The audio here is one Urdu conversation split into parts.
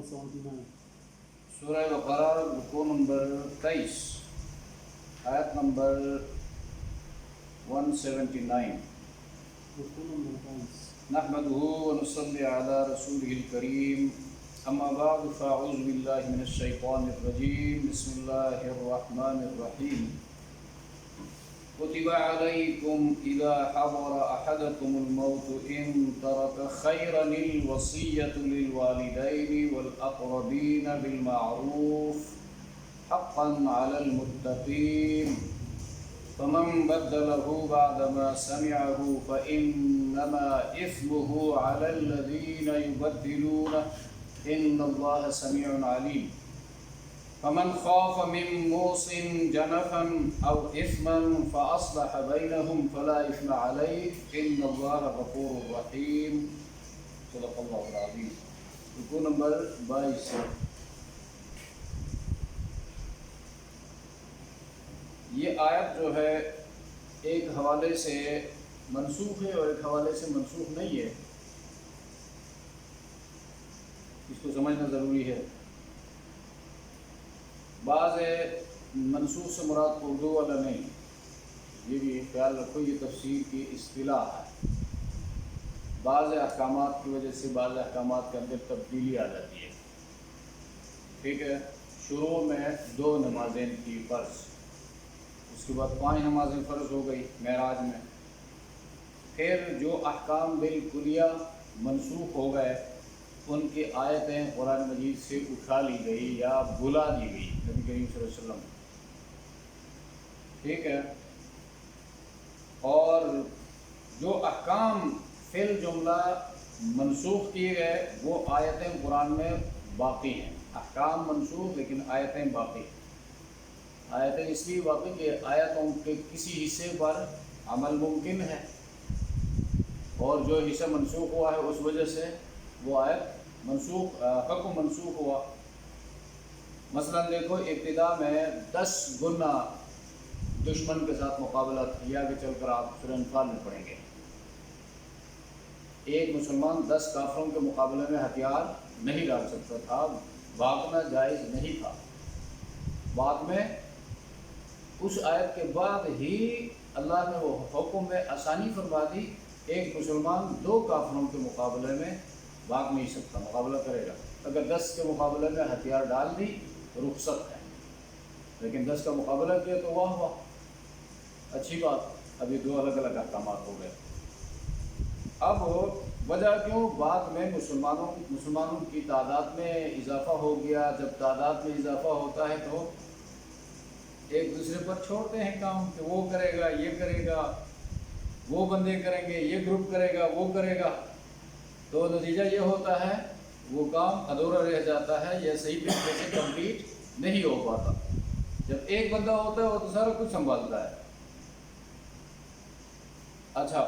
179. سورہ بقرہ رکوع نمبر 23 آیت نمبر 179. ركوع نمبر 23. نحمده ونصلي على رسوله الكريم اما بعد فاعوذ بالله من الشيطان الرجيم بسم الله الرحمن الرحيم. كتب عليكم إذا حضر أحدكم الموت إن ترك خيرا الوصية للوالدين والأقربين بالمعروف حقا على المتقين فمن بدله بعدما سمعه فإنما إثمه على الذين يبدلونه إن الله سميع عليم. فمن خاف من موص جنفا أو إثما فأصلح بينهم فلا إثم عليه إن الله غفور رحيم. صدق الله العظيم. رکوع نمبر 22. یہ آیت جو ہے ایک حوالے سے منسوخ ہے اور ایک حوالے سے منسوخ نہیں ہے، اس کو سمجھنا ضروری ہے. بعض منسوخ سے مراد اردو والا نہیں، یہ بھی خیال رکھو، یہ تفسیر کی اصطلاح ہے. بعض احکامات کی وجہ سے بعض احکامات کے اندر تبدیلی آ جاتی ہے. ٹھیک ہے، شروع میں 2 نمازیں کی فرض، اس کے بعد 5 نمازیں فرض ہو گئی معراج میں. پھر جو احکام بالکلیہ منسوخ ہو گئے ان کی آیتیں قرآن مجید سے اٹھا لی گئی یا بلا دی گئی نبی کریم صلی اللہ علیہ وسلم. ٹھیک ہے، اور جو احکام فی الجملہ منسوخ کیے گئے وہ آیتیں قرآن میں باقی ہیں. احکام منسوخ لیکن آیتیں باقی. آیتیں اس لیے باقی کہ آیتوں کے کسی حصے پر عمل ممکن ہے، اور جو حصہ منسوخ ہوا ہے اس وجہ سے وہ آیت منسوخ، حکم منسوخ ہوا. مثلا دیکھو، ابتدا میں 10 گنا دشمن کے ساتھ مقابلہ کیا، آگے چل کر آپ سورہ انفال میں پڑھیں گے. ایک مسلمان 10 کافروں کے مقابلے میں ہتھیار نہیں ڈال سکتا تھا، بھاگنا جائز نہیں تھا. بعد میں اس آیت کے بعد ہی اللہ نے وہ حکم میں آسانی فرما دی. ایک مسلمان 2 کافروں کے مقابلے میں بھاگ نہیں سکتا، مقابلہ کرے گا. اگر 10 کے مقابلے میں ہتھیار ڈال دی تو رخصت ہے، لیکن 10 کا مقابلہ کیا تو واہ واہ، اچھی بات. ابھی 2 الگ الگ احکامات ہو گئے. اب وجہ کیوں؟ بعد میں مسلمانوں کی تعداد میں اضافہ ہو گیا. جب تعداد میں اضافہ ہوتا ہے تو ایک دوسرے پر چھوڑتے ہیں کام کہ وہ کرے گا، یہ کرے گا، وہ بندے کریں گے، یہ گروپ کرے گا، وہ کرے گا. تو نتیجہ یہ ہوتا ہے وہ کام ادھورا رہ جاتا ہے یا صحیح طریقے سے کمپلیٹ نہیں ہو پاتا. جب ایک بندہ ہوتا ہے وہ تو سارا کچھ سنبھالتا ہے. اچھا،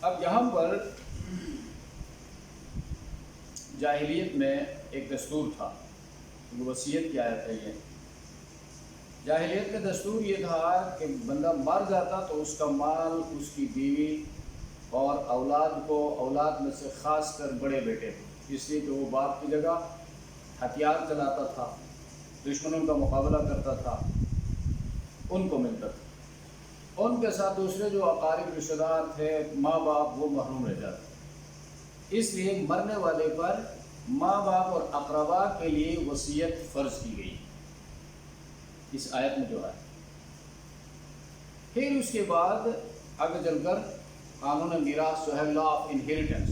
اب یہاں پر جاہلیت میں ایک دستور تھا، وصیت کی آیت ہے یہ. جاہلیت کا دستور یہ تھا کہ بندہ مر جاتا تو اس کا مال اس کی بیوی اور اولاد کو، اولاد میں سے خاص کر بڑے بیٹے، اس لیے کہ وہ باپ کی جگہ ہتھیار چلاتا تھا، دشمنوں کا مقابلہ کرتا تھا، ان کو ملتا تھا. ان کے ساتھ دوسرے جو اقارب رشتہ دار تھے، ماں باپ، وہ محروم رہ جاتے. اس لیے مرنے والے پر ماں باپ اور اقربا کے لیے وصیت فرض کی گئی اس آیت میں جو ہے. پھر اس کے بعد آگے چل کر قانون میراث جو ہے، لا آف انہیریٹنس،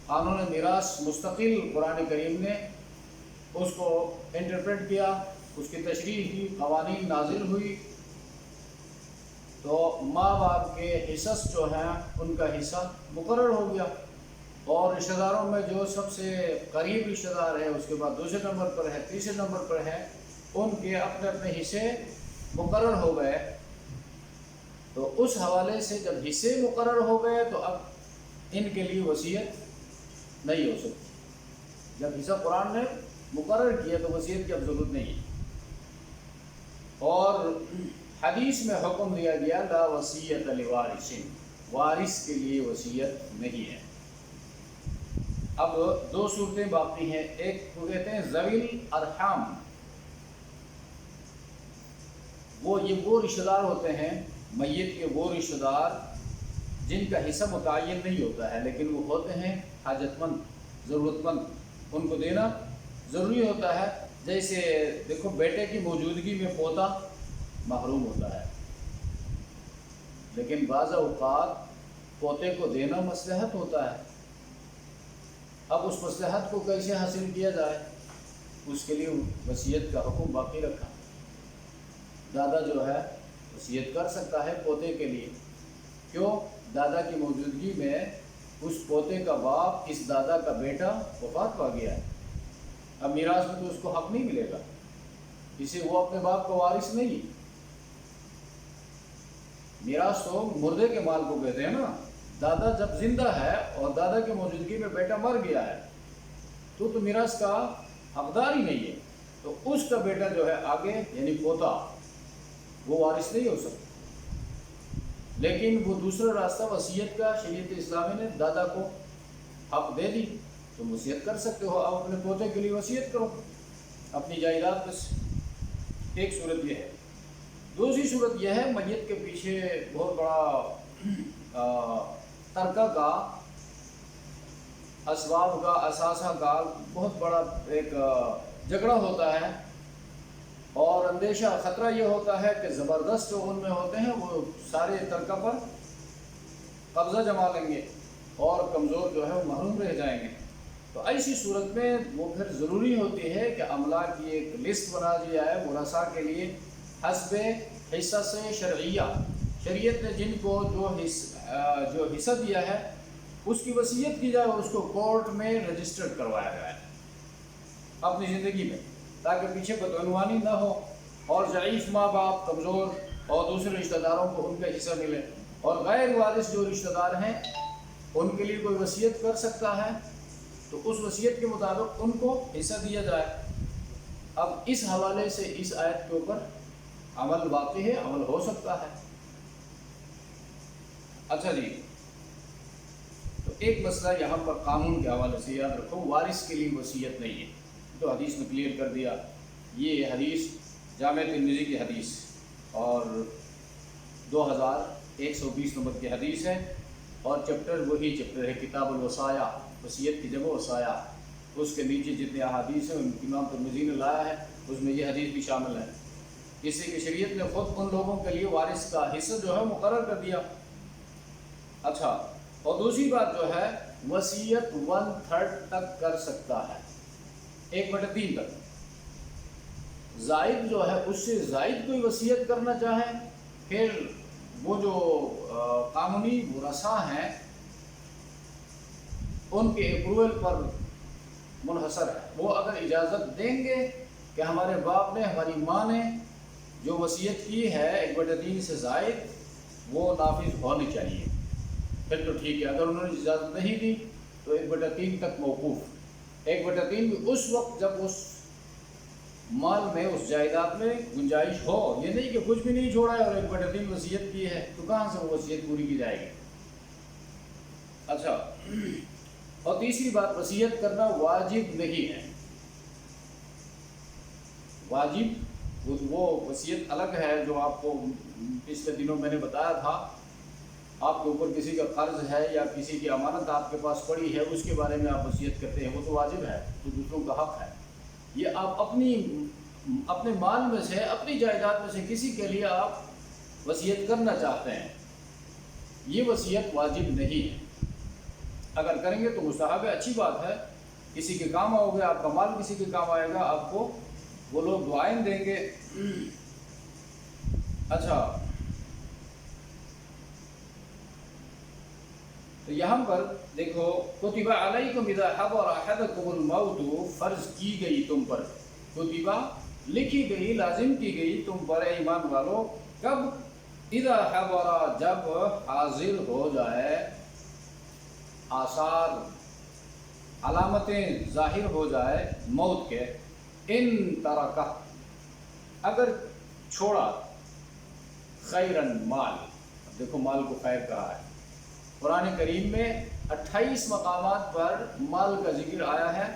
قانون میراث مستقل قرآن کریم نے اس کو انٹرپریٹ کیا، اس کی تشریح کی، قوانین نازل ہوئی. تو ماں باپ کے حصص جو ہیں ان کا حصہ مقرر ہو گیا، اور رشتہ داروں میں جو سب سے قریب رشتہ دار ہے اس کے بعد دوسرے نمبر پر ہے، تیسرے نمبر پر ہے، ان کے اپنے اپنے حصے مقرر ہو گئے. تو اس حوالے سے جب حصے مقرر ہو گئے تو اب ان کے لیے وصیت نہیں ہو سکتی. جب حصہ قرآن نے مقرر کیا تو وصیت کی اب ضرورت نہیں ہے. اور حدیث میں حکم دیا گیا لا وصیت لوارث، وارث کے لیے وصیت نہیں ہے. اب دو صورتیں باقی ہیں، ایک کو کہتے ہیں ذوی الارحام، وہ رشتہ دار ہوتے ہیں میت کے، وہ رشتہ دار جن کا حصہ متعین نہیں ہوتا ہے لیکن وہ ہوتے ہیں حاجت مند، ضرورت مند، ان کو دینا ضروری ہوتا ہے۔ جیسے دیکھو بیٹے کی موجودگی میں پوتا محروم ہوتا ہے، لیکن بعض اوقات پوتے کو دینا مصلحت ہوتا ہے۔ اب اس مصلحت کو کیسے حاصل کیا جائے، اس کے لیے وصیت کا حکم باقی رکھا۔ دادا جو ہے وصیت کر سکتا ہے پوتے کے لیے، کیوں؟ دادا کی موجودگی میں اس پوتے کا باپ اس دادا کا بیٹا وفات پا گیا ہے، اب میراث میں تو اس کو حق نہیں ملے گا، اسے وہ اپنے باپ کا وارث نہیں۔ میراث تو مردے کے مال کو کہتے ہیں نا، دادا جب زندہ ہے اور دادا کی موجودگی میں بیٹا مر گیا ہے تو میراث کا حقدار ہی نہیں ہے، تو اس کا بیٹا جو ہے آگے یعنی پوتا وہ وارث نہیں ہو سکتا۔ لیکن وہ دوسرا راستہ وصیت کا شریعت اسلامی نے دادا کو حق دے دی، تم وصیت کر سکتے ہو، اب اپنے پوتے کے لیے وصیت کرو اپنی جائیداد میں سے۔ ایک صورت یہ ہے۔ دوسری صورت یہ ہے میت کے پیچھے بہت بڑا ترکہ کا، اسباب کا، اثاثہ کا بہت بڑا ایک جھگڑا ہوتا ہے، اور اندیشہ خطرہ یہ ہوتا ہے کہ زبردست جو ان میں ہوتے ہیں وہ سارے ترکہ پر قبضہ جما لیں گے اور کمزور جو ہے وہ محروم رہ جائیں گے۔ تو ایسی صورت میں وہ پھر ضروری ہوتی ہے کہ املاک کی ایک لسٹ بنا دی جائے ورثاء کے لیے حسب حصہ سے شرعیہ، شریعت نے جن کو جو حصہ دیا ہے اس کی وصیت کی جائے اور اس کو کورٹ میں رجسٹرڈ کروایا جائے اپنی زندگی میں، تاکہ پیچھے بدعنوانی نہ ہو اور ضعیف ماں باپ، کمزور اور دوسرے رشتہ داروں کو ان کا حصہ ملے، اور غیر وارث جو رشتہ دار ہیں ان کے لیے کوئی وصیت کر سکتا ہے تو اس وصیت کے مطابق ان کو حصہ دیا جائے۔ اب اس حوالے سے اس آیت کے اوپر عمل واقع ہے، عمل ہو سکتا ہے۔ اچھا جی، تو ایک مسئلہ یہاں پر قانون کے حوالے سے یاد رکھو، وارث کے لیے وصیت نہیں ہے، تو حدیث میں کلیئر کر دیا۔ یہ حدیث جامع ترمذی کی حدیث اور 2120 نمبر کی حدیث ہے، اور چیپٹر وہی چیپٹر ہے کتاب الوصایا، وصیت کی جمع وصایا، اس کے نیچے جتنے احادیث ہیں ان امام ترمذی نے لایا ہے، اس میں یہ حدیث بھی شامل ہے۔ اس سے کہ شریعت نے خود ان لوگوں کے لیے وارث کا حصہ جو ہے مقرر کر دیا۔ اچھا، اور دوسری بات جو ہے وصیت 1/3 تک کر سکتا ہے، 1/3 تک۔ زائد جو ہے اس سے زائد کوئی وصیت کرنا چاہے پھر وہ جو قانونی ورثاء ہیں ان کے اپروول پر منحصر ہے، وہ اگر اجازت دیں گے کہ ہمارے باپ نے، ہماری ماں نے جو وصیت کی ہے 1/3 سے زائد وہ نافذ ہونی چاہیے، پھر تو ٹھیک ہے۔ اگر انہوں نے اجازت نہیں دی تو 1/3 تک موقوف۔ 1/3 بھی اس وقت جب اس مال میں، اس جائیداد میں گنجائش ہو، یہ نہیں کہ کچھ بھی نہیں چھوڑا ہے اور 1/3 وصیت کی ہے تو کہاں سے وہ وصیت پوری کی جائے گی۔ اچھا، اور تیسری بات، وصیت کرنا واجب نہیں ہے۔ واجب وہ وصیت الگ ہے جو آپ کو پچھلے دنوں میں نے بتایا تھا، آپ کے اوپر کسی کا قرض ہے یا کسی کی امانت آپ کے پاس پڑی ہے، اس کے بارے میں آپ وصیت کرتے ہیں، وہ تو واجب ہے، تو دوسروں کا حق ہے۔ یہ آپ اپنے مال میں سے، اپنی جائیداد میں سے کسی کے لیے آپ وصیت کرنا چاہتے ہیں، یہ وصیت واجب نہیں ہے۔ اگر کریں گے تو مستحب ہے، اچھی بات ہے، کسی کے کام آؤ گے، آپ کا مال کسی کے کام آئے گا، آپ کو وہ لوگ دعائیں دیں گے۔ اچھا، تو یہاں پر دیکھو، کتب علیکم اذا حضر احدکم الموت، فرض کی گئی تم پر، کتبہ لکھی گئی، لازم کی گئی تم پر اے ایمان والو، کب؟ اذا حضر، جب حاضر ہو جائے، آثار، علامتیں ظاہر ہو جائے موت کے، ان ترکہ، اگر چھوڑا، خیرن، مال، اب دیکھو مال کو خیر کہا ہے، قرآن کریم میں 28 مقامات پر مال کا ذکر آیا ہے،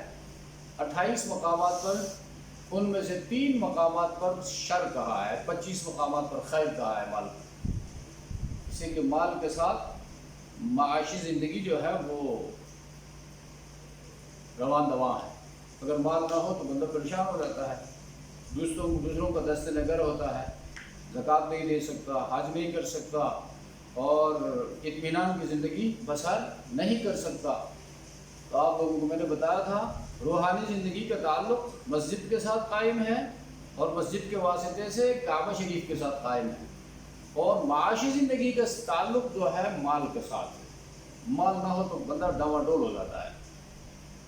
28 مقامات پر، ان میں سے 3 مقامات پر شر کہا ہے، 25 مقامات پر خیر کہا ہے مال کا، اس سے کہ مال کے ساتھ معاشی زندگی جو ہے وہ رواں دواں ہے۔ اگر مال نہ ہو تو بندہ پریشان ہو جاتا ہے، دوسروں کا دست نگر ہوتا ہے، زکوٰۃ نہیں دے سکتا، حج نہیں کر سکتا، اور اطمینان کی زندگی بسر نہیں کر سکتا۔ تو آپ لوگوں کو میں نے بتایا تھا روحانی زندگی کا تعلق مسجد کے ساتھ قائم ہے اور مسجد کے واسطے سے کعبہ شریف کے ساتھ قائم ہے، اور معاشی زندگی کا تعلق جو ہے مال کے ساتھ ہے۔ مال نہ ہو تو بندہ ڈاواڈول ہو جاتا ہے۔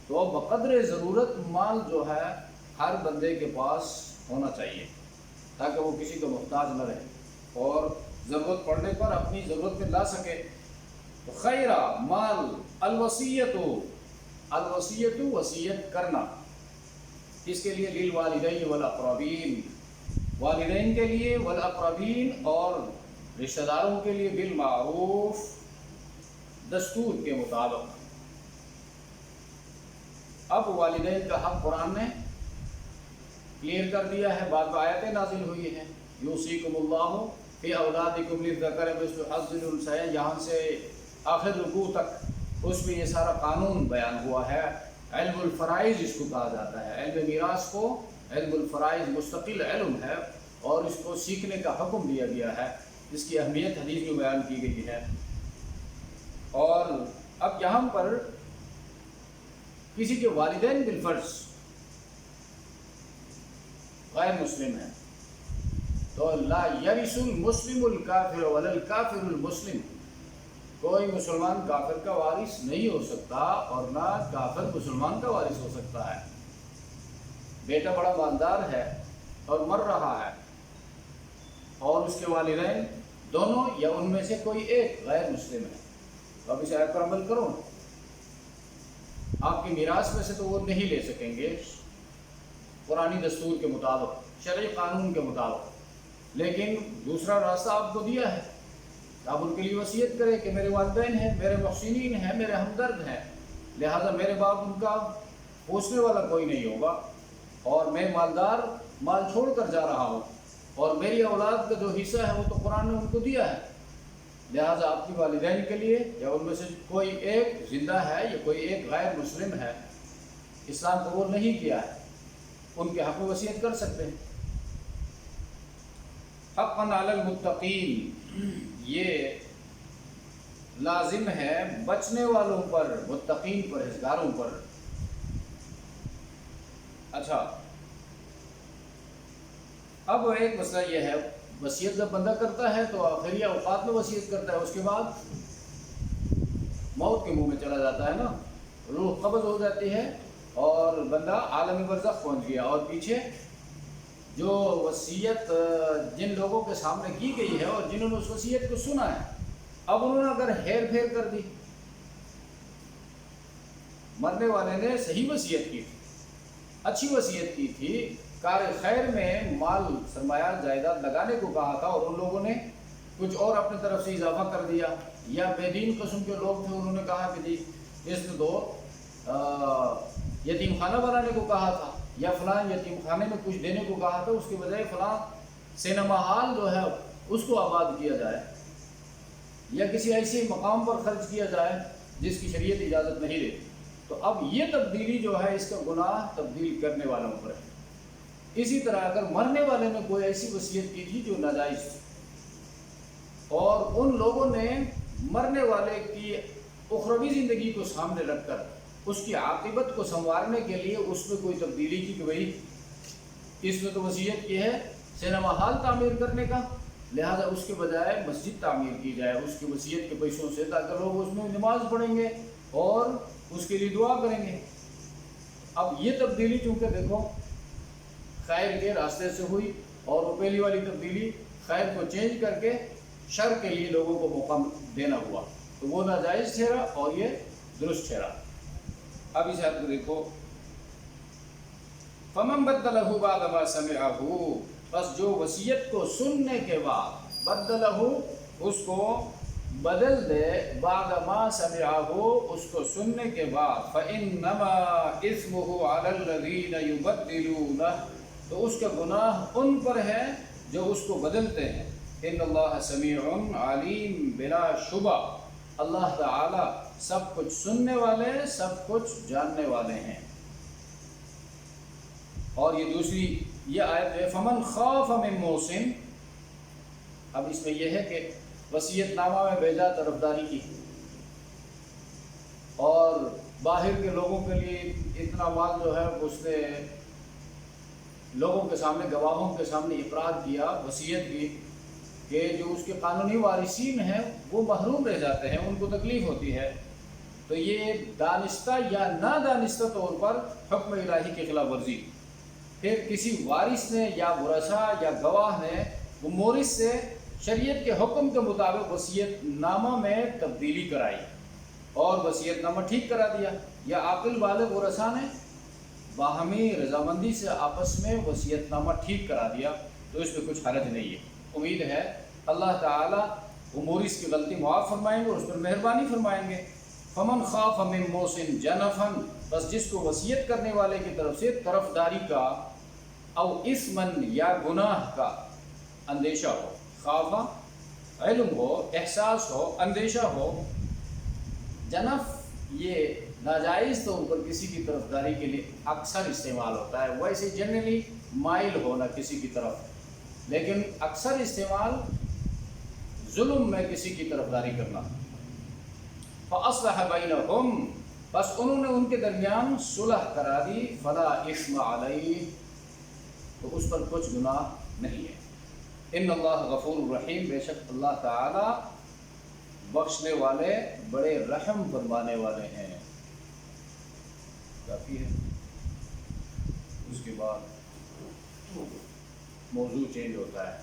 تو بقدر ضرورت مال جو ہے ہر بندے کے پاس ہونا چاہیے تاکہ وہ کسی کا محتاج نہ رہے اور ضرورت پڑنے پر اپنی ضرورت میں لا سکے۔ تو خیرہ مال، الوصیت وصیت کرنا، اس کے لیے للوالدین والاقربین، والدین کے لیے، والاقربین اور رشتہ داروں کے لیے، بالمعروف دستور کے مطابق۔ اب والدین کا حق قرآن نے کلیئر کر دیا ہے، بعد میں آیتیں نازل ہوئی ہیں، یوصیکم اللہ فی اولادکم للذکر مثل حظ الانثیین، یہاں سے آخر رکوع تک اس میں یہ سارا قانون بیان ہوا ہے۔ علم الفرائض اس کو کہا جاتا ہے، علم میراث کو علم الفرائض مستقل علم ہے اور اس کو سیکھنے کا حکم دیا گیا ہے، اس کی اہمیت حدیث میں بیان کی گئی ہے۔ اور اب یہاں پر کسی کے والدین بالفرض غیر مسلم ہیں تو لا یرث المسلم الکافر ولا الکافر المسلم، کوئی مسلمان کافر کا وارث نہیں ہو سکتا اور نہ کافر مسلمان کا وارث ہو سکتا ہے۔ بیٹا بڑا مالدار ہے اور مر رہا ہے اور اس کے والدین دونوں یا ان میں سے کوئی ایک غیر مسلم ہے، تو اب اس آیت پر عمل کرو، آپ کی میراث میں سے تو وہ نہیں لے سکیں گے قرآنی دستور کے مطابق، شرعی قانون کے مطابق، لیکن دوسرا راستہ آپ کو دیا ہے، آپ ان کے لیے وصیت کریں کہ میرے والدین ہیں، میرے محسنین ہیں، میرے ہمدرد ہیں، لہذا میرے باپ ان کا پوچھنے والا کوئی نہیں ہوگا، اور میں مالدار مال چھوڑ کر جا رہا ہوں اور میری اولاد کا جو حصہ ہے وہ تو قرآن نے ان کو دیا ہے، لہذا آپ کے والدین کے لیے یا ان میں سے کوئی ایک زندہ ہے یا کوئی ایک غیر مسلم ہے، اسلام قبول نہیں کیا ہے، ان کے حق میں وصیت کر سکتے ہیں۔ حقاً علی المتقین، یہ لازم ہے بچنے والوں پر، متقین پرہیزگاروں پر۔ اچھا، اب ایک مسئلہ یہ ہے، وصیت جب بندہ کرتا ہے تو آخری اوقات میں وصیت کرتا ہے، اس کے بعد موت کے منہ میں چلا جاتا ہے نا، روح قبض ہو جاتی ہے اور بندہ عالم برزخ پہنچ گیا، اور پیچھے جو وصیت جن لوگوں کے سامنے کی گئی ہے اور جنہوں نے اس وصیت کو سنا ہے، اب انہوں نے اگر ہیر پھیر کر دی، مرنے والے نے صحیح وصیت کی تھی، اچھی وصیت کی تھی، کار خیر میں مال سرمایہ جائیداد لگانے کو کہا تھا، اور ان لوگوں نے کچھ اور اپنی طرف سے اضافہ کر دیا، یا بے دین قسم کے لوگ تھے، انہوں نے کہا کہ جی اس میں تو یتیم خانہ بنانے کو کہا تھا، یا فلاں یتیم خانے میں کچھ دینے کو کہا تھا، اس کے بجائے فلاں سینما ہال جو ہے اس کو آباد کیا جائے، یا کسی ایسے مقام پر خرچ کیا جائے جس کی شریعت اجازت نہیں دیتی، تو اب یہ تبدیلی جو ہے اس کا گناہ تبدیل کرنے والوں پر ہے۔ اسی طرح اگر مرنے والے نے کوئی ایسی وصیت کی تھی جو ناجائز تھی، اور ان لوگوں نے مرنے والے کی اخروی زندگی کو سامنے رکھ کر اس کی عاقبت کو سنوارنے کے لیے اس میں کوئی تبدیلی کی کہ بھئی اس میں تو وصیت کی ہے سینما ہال تعمیر کرنے کا، لہذا اس کے بجائے مسجد تعمیر کی جائے اس کی وصیت کے پیسوں سے، تاکہ لوگ اس میں نماز پڑھیں گے اور اس کے لیے دعا کریں گے۔ اب یہ تبدیلی چونکہ دیکھو خیر کے راستے سے ہوئی، اور وہ پہلی والی تبدیلی خیر کو چینج کر کے شر کے لیے لوگوں کو موقع دینا ہوا، تو وہ ناجائز ٹھہرا اور یہ درست ٹھہرا۔ اب اس آیت کو دیکھو، فَمَن بَدَّلَهُ بَعْدَ مَا سَمِعَهُ، بس جو وصیت کو سننے کے بعد بدلہ اس کو بدل دے بعد ما سمعہ اس کو سننے کے بعد فإنما اثمہ علی الذین یبدلونہ تو اس کا گناہ ان پر ہے جو اس کو بدلتے ہیں. ان اللہ سمیع علیم بلا شبہ اللہ تعالی سب کچھ سننے والے سب کچھ جاننے والے ہیں. اور یہ دوسری یہ آیت ہے فمن خاف من موصٍ. اب اس میں یہ ہے کہ وصیت نامہ میں بھیجا طرفداری کی اور باہر کے لوگوں کے لیے اتنا مال جو ہے اس نے لوگوں کے سامنے گواہوں کے سامنے اقرار کیا وصیت کی کہ جو اس کے قانونی وارثین ہیں وہ محروم رہ جاتے ہیں ان کو تکلیف ہوتی ہے. تو یہ دانستہ یا نادانستہ طور پر حکم الہی کی خلاف ورزی. پھر کسی وارث نے یا ورثہ یا گواہ نے وہ مورث سے شریعت کے حکم کے مطابق وصیت نامہ میں تبدیلی کرائی اور وصیت نامہ ٹھیک کرا دیا یا عاقل بالغ ورثہ نے باہمی رضامندی سے آپس میں وصیت نامہ ٹھیک کرا دیا تو اس میں کچھ حرج نہیں ہے. امید ہے اللہ تعالیٰ وہ مورث کی غلطی معاف فرمائیں گے اور اس پر مہربانی فرمائیں گے. فمن خاف من موصٍ جنفا بس جس کو وصیت کرنے والے کی طرف سے طرفداری کا او اثما یا گناہ کا اندیشہ ہو. خوف علم ہو احساس ہو اندیشہ ہو. جنف یہ ناجائز طور پر کسی کی طرفداری کے لیے اکثر استعمال ہوتا ہے. ویسے جنرلی مائل ہونا کسی کی طرف لیکن اکثر استعمال ظلم میں کسی کی طرفداری کرنا. فَأَصْلَحَ بَيْنَهُمْ بس انہوں نے ان کے درمیان صلح کرا دی. فَلَا إِثْمَ عَلَيْهِ تو اس پر کچھ گناہ نہیں ہے. ان اللہ غفور الرحیم بے شک اللہ تعالی بخشنے والے بڑے رحم فرمانے والے ہیں. کافی ہے. اس کے بعد موضوع چینج ہوتا ہے.